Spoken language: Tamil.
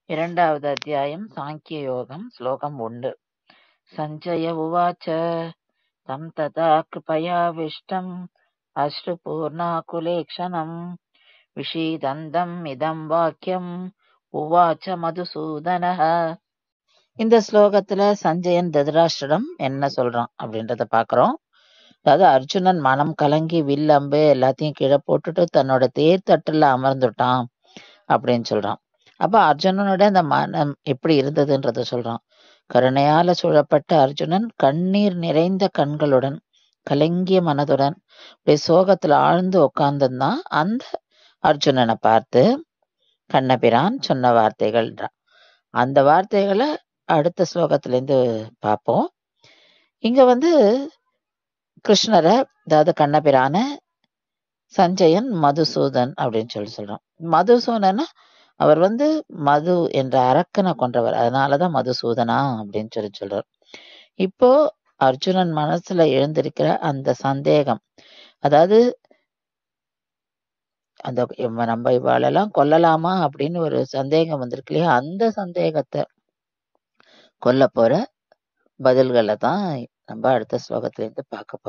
இரண்டாவது அத்தியாயம் சாங்கிய யோகம். ஸ்லோகம் 1. சஞ்சய உவாச்ச தம் ததா கிருபயாவிஷ்டம் அஸ்ருபூர்ணாகுலேக்ஷணம் விஷீதந்தம் இதம் வாக்கியம் உவாச்ச மதுசூதனஹ. இந்த ஸ்லோகத்துல சஞ்சயன் திருதராஷ்டிரம் என்ன சொல்றான் அப்படின்றத பாக்குறோம். அதாவது அர்ஜுனன் மனம் கலங்கி வில் அம்பு எல்லாத்தையும் கீழே போட்டுட்டு தன்னோட தேர்தட்டுல அமர்ந்துட்டான் அப்படின்னு சொல்றான். அப்ப அர்ஜுனனோட அந்த மனம் எப்படி இருந்ததுன்றத சொல்றான். கருணையால சூழப்பட்ட அர்ஜுனன் கண்ணீர் நிறைந்த கண்களுடன் கலங்கிய மனதுடன் சோகத்துல ஆழ்ந்து உட்கார்ந்துதான் அந்த அர்ஜுனனை பார்த்து கண்ணபிரான் சொன்ன வார்த்தைகள்ன்றான். அந்த வார்த்தைகளை அடுத்த ஸ்லோகத்துல இருந்து பார்ப்போம். இங்க கிருஷ்ணரை, அதாவது கண்ணபிரான சஞ்சயன் மதுசூதன் அப்படின்னு சொல்றான். மதுசூதனா அவர் மது என்ற அரக்கனை கொன்றவர், அதனாலதான் மதுசூதனா அப்படின்னு சொல்றார். இப்போ அர்ஜுனன் மனசுல எழுந்திருக்கிற அந்த சந்தேகம், அதாவது அந்த நம்ம இவாளெல்லாம் கொல்லலாமா அப்படின்னு ஒரு சந்தேகம் வந்திருக்கு இல்லையா, அந்த சந்தேகத்தை கொல்ல போற பதில்களை தான் நம்ம அடுத்த ஸ்லோகத்துல இருந்து பார்க்க போறோம்.